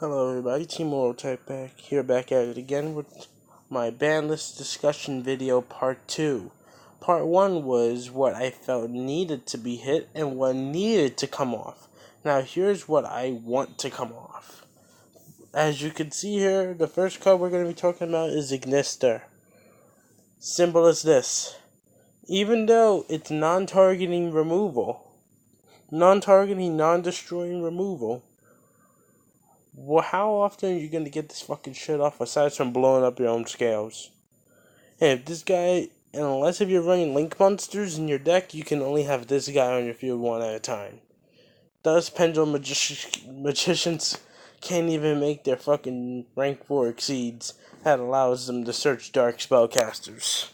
Hello everybody, Team Type back at it again with my Banlist discussion video part 2. Part 1 was what I felt needed to be hit and what needed to come off. Now here's what I want to come off. As you can see here, the first card we're going to be talking about is Ignister. Symbol is this. Even though it's non-targeting removal, non-targeting, non-destroying removal, well, how often are you going to get this fucking shit off aside from blowing up your own scales? And if this guy, and unless if you're running link monsters in your deck, you can only have this guy on your field one at a time. Thus, Pendulum Magicians can't even make their fucking rank 4 exceeds. That allows them to search dark spellcasters.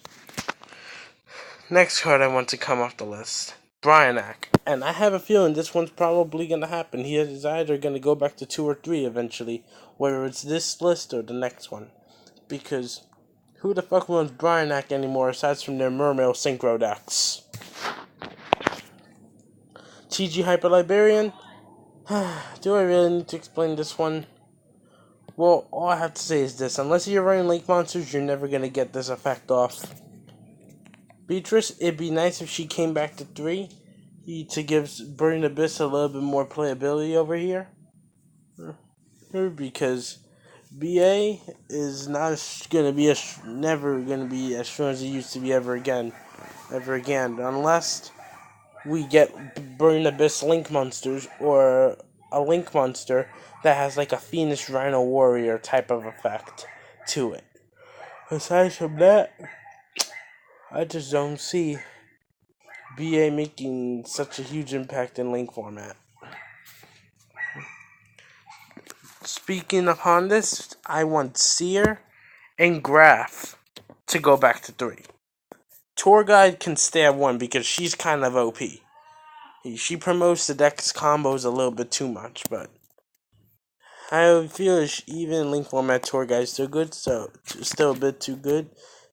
Next card I want to come off the list. Bryanak. And I have a feeling this one's probably going to happen. He is either going to go back to 2 or 3 eventually, whether it's this list or the next one. Because who the fuck runs Bryanak anymore aside from their Mermail Synchro decks? TG Hyper Liberian? Do I really need to explain this one? Well, all I have to say is this. Unless you're running Link Monsters, you're never going to get this effect off. Beatrice, it'd be nice if she came back to 3 to give Burning Abyss a little bit more playability over here. Because BA is not going to be never going to be as strong as it used to be ever again, unless we get Burning Abyss Link monsters or a Link monster that has like a Fiendish Rhino Warrior type of effect to it. Aside from that, I just don't see BA making such a huge impact in Link format. Speaking upon this, I want Seer and Graph to go back to 3. Tour Guide can stay at 1 because she's kind of OP. She promotes the deck's combos a little bit too much, but I feel even in Link format, Tour Guide's still good, so still a bit too good.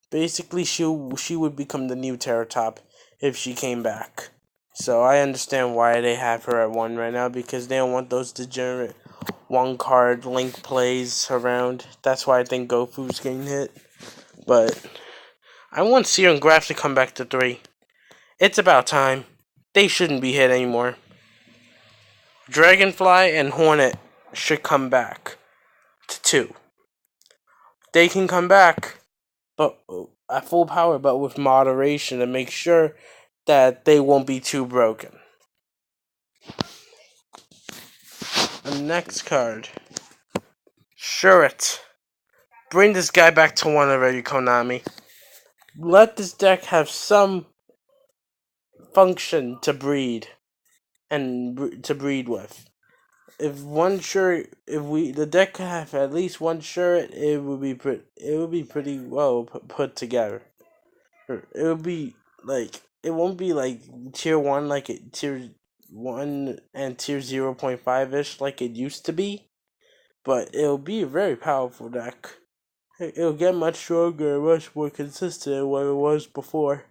Basically, she would become the new Terra Top if she came back. So I understand why they have her at 1 right now, because they don't want those degenerate 1-card Link plays around. That's why I think Gofu's getting hit. But I want Seer and Graph to come back to 3. It's about time. They shouldn't be hit anymore. Dragonfly and Hornet should come back to 2. They can come back, but at full power, but with moderation to make sure that they won't be too broken. The next card. Shuret. Bring this guy back to 1 already, Konami. Let this deck have some function to breed and to breed with. If the deck could have at least 1 Shuret, it would be pretty well put together. It would be like, it won't be like tier 1 like tier 1 and tier 0.5-ish like it used to be, but it'll be a very powerful deck. It'll get much stronger and much more consistent than what it was before.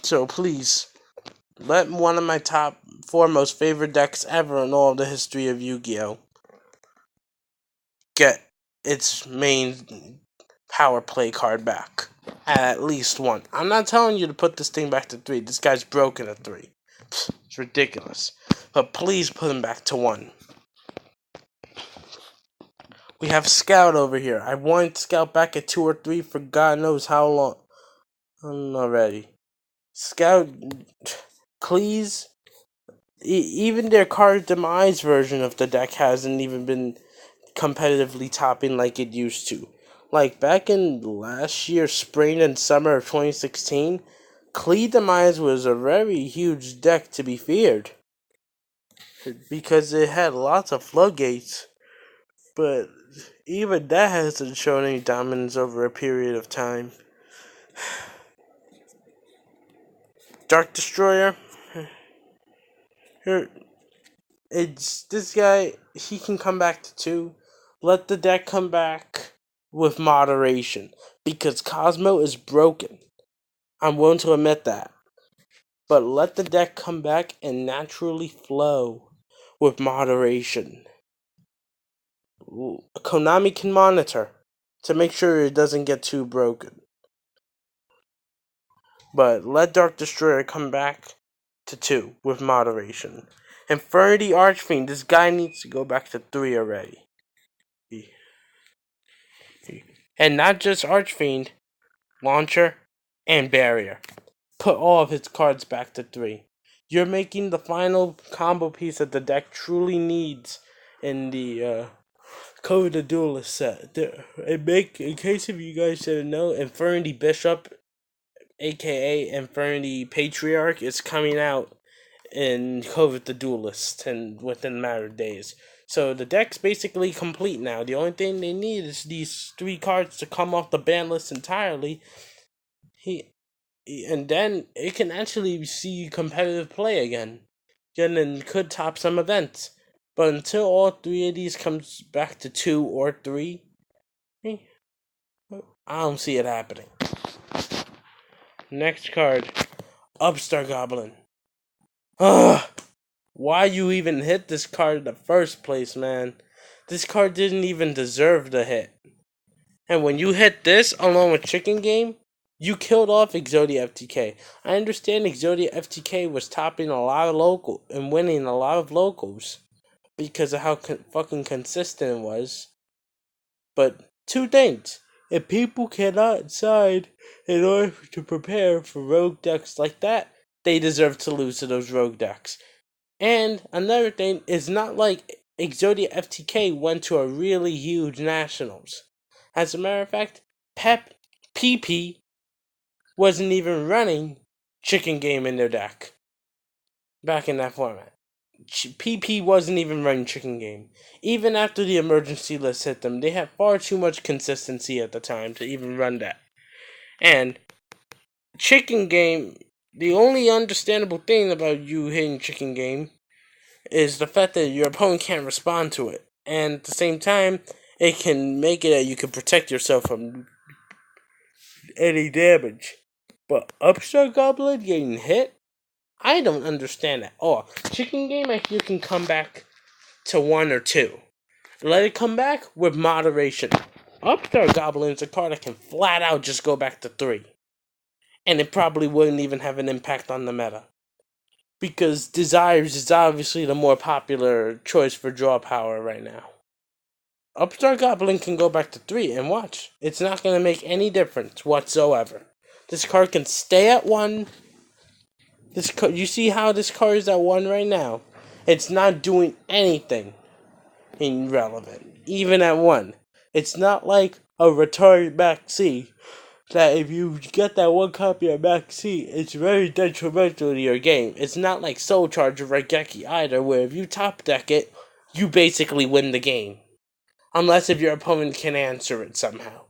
So please, let one of my top 4 most favorite decks ever in all of the history of Yu-Gi-Oh! Get its main power play card back. At least 1. I'm not telling you to put this thing back to 3. This guy's broken at 3. It's ridiculous. But please put him back to 1. We have Scout over here. I wanted Scout back at 2 or 3 for God knows how long. I'm not ready. Scout, please. Even their card demise version of the deck hasn't even been competitively topping like it used to. Like back in last year, spring and summer of 2016, Klee Demise was a very huge deck to be feared. Because it had lots of floodgates. But even that hasn't shown any dominance over a period of time. Dark Destroyer. Here, it's this guy. He can come back to 2. Let the deck come back with moderation, because Cosmo is broken. I'm willing to admit that. But let the deck come back and naturally flow with moderation. Konami can monitor to make sure it doesn't get too broken. But let Dark Destroyer come back to 2 with moderation. Infernity Archfiend, this guy needs to go back to 3 already. And not just Archfiend, Launcher, and Barrier. Put all of his cards back to 3. You're making the final combo piece that the deck truly needs in the Code the Duelist set. In case if you guys didn't know, Infernity Bishop, aka Infernity Patriarch, is coming out in Code the Duelist and within a matter of days. So the deck's basically complete now. The only thing they need is these 3 cards to come off the ban list entirely. And then it can actually see competitive play again. And could top some events. But until all 3 of these comes back to 2 or 3, I don't see it happening. Next card, Upstart Goblin. Ugh! Why you even hit this card in the first place, man? This card didn't even deserve the hit. And when you hit this along with Chicken Game, you killed off Exodia FTK. I understand Exodia FTK was topping a lot of local and winning a lot of locals because of how fucking consistent it was. But 2 things. If people cannot decide in order to prepare for rogue decks like that, they deserve to lose to those rogue decks. And another thing, it's not like Exodia FTK went to a really huge nationals. As a matter of fact, PP wasn't even running Chicken Game in their deck back in that format. PP wasn't even running Chicken Game. Even after the emergency list hit them, they had far too much consistency at the time to even run that. And Chicken Game, the only understandable thing about you hitting Chicken Game is the fact that your opponent can't respond to it. And at the same time, it can make it that you can protect yourself from any damage. But Upstart Goblin getting hit? I don't understand at all. Chicken Game, I feel, can come back to 1 or 2. Let it come back with moderation. Upstart Goblin is a card that can flat out just go back to 3. And it probably wouldn't even have an impact on the meta. Because Desires is obviously the more popular choice for draw power right now. Upstart Goblin can go back to 3 and watch. It's not going to make any difference whatsoever. This card can stay at 1. You see how this card is at 1 right now? It's not doing anything irrelevant, even at 1. It's not like a retarded back C that if you get that 1 copy of back C, it's very detrimental to your game. It's not like Soul Charge or Regeki either, where if you top deck it, you basically win the game. Unless if your opponent can answer it somehow.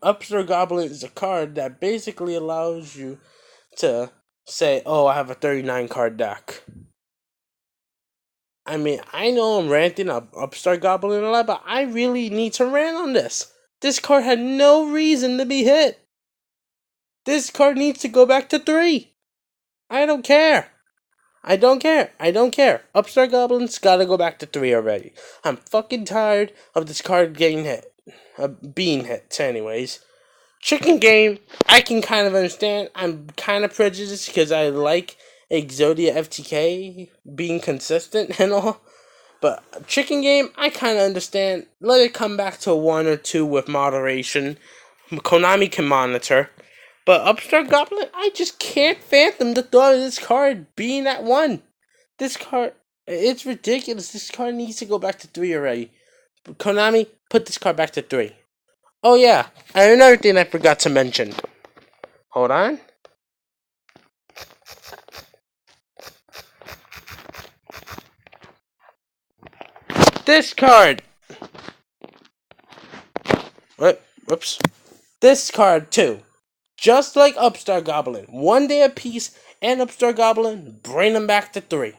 Upstart Goblin is a card that basically allows you to say, oh, I have a 39 card deck. I mean, I know I'm ranting Upstart Goblin a lot, but I really need to rant on this. This card had no reason to be hit. This card needs to go back to 3. I don't care. I don't care. Upstart Goblin's gotta go back to 3 already. I'm fucking tired of this card getting hit. Being hit, anyways. Chicken Game, I can kind of understand. I'm kind of prejudiced because I like Exodia FTK being consistent and all. But Chicken Game, I kind of understand. Let it come back to 1 or 2 with moderation. Konami can monitor. But Upstart Goblin, I just can't fathom the thought of this card being at 1. This card, it's ridiculous. This card needs to go back to 3 already. Konami, put this card back to 3. Oh yeah, and another thing I forgot to mention. Hold on. This card. Whoops. This card too. Just like Upstart Goblin. 1 day apiece and Upstart Goblin, bring them back to 3.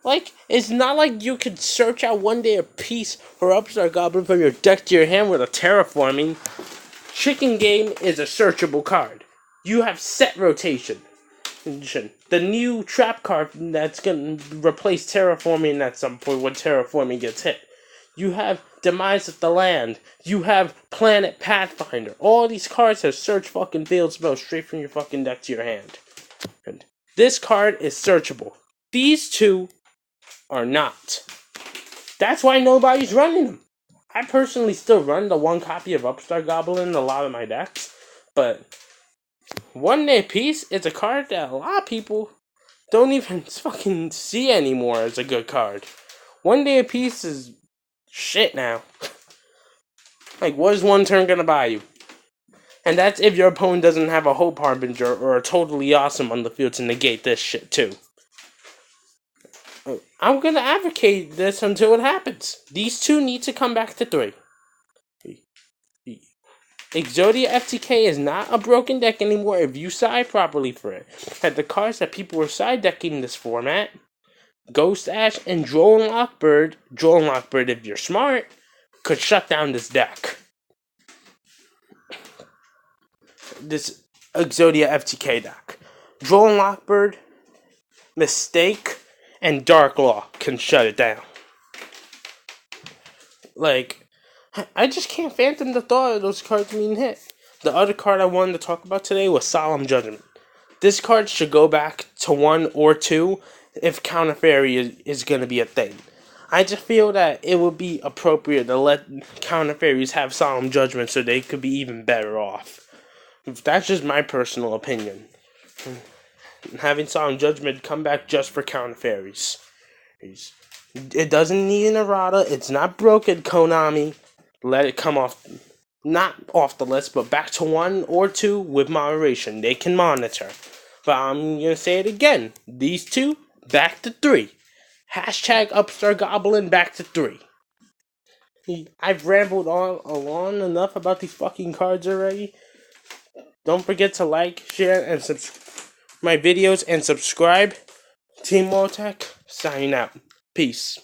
Like, it's not like you can search out 1 day apiece for Upstart Goblin from your deck to your hand with a terraforming. Chicken Game is a searchable card. You have set rotation. The new trap card that's going to replace terraforming at some point when terraforming gets hit. You have Demise of the Land. You have Planet Pathfinder. All these cards have search fucking field spells straight from your fucking deck to your hand. And this card is searchable. These two are not. That's why nobody's running them. I personally still run the one copy of Upstart Goblin in a lot of my decks, but One Day Peace is a card that a lot of people don't even fucking see anymore as a good card. One Day of Peace is shit now. Like, what is one turn gonna buy you? And that's if your opponent doesn't have a Hope Harbinger or a Totally Awesome on the field to negate this shit too. I'm gonna advocate this until it happens. These two need to come back to 3. Exodia FTK is not a broken deck anymore if you side properly for it. Had the cards that people were side decking in this format, Ghost Ash and Droll and Lockbird, if you're smart, could shut down this deck. This Exodia FTK deck. Droll and Lockbird, Mistake, and Dark Law can shut it down. Like, I just can't fathom the thought of those cards being hit. The other card I wanted to talk about today was Solemn Judgment. This card should go back to 1 or 2 if Counter Fairy is going to be a thing. I just feel that it would be appropriate to let Counter Fairies have Solemn Judgment so they could be even better off. That's just my personal opinion. Having Solemn Judgment come back just for Counter Fairies. It doesn't need an errata. It's not broken, Konami. Let it come off, not off the list, but back to 1 or 2 with moderation. They can monitor. But I'm going to say it again. These two, back to 3. Hashtag Upstart Goblin, back to 3. I've rambled on enough about these fucking cards already. Don't forget to like, share, and my videos and subscribe. Team Tech signing out. Peace.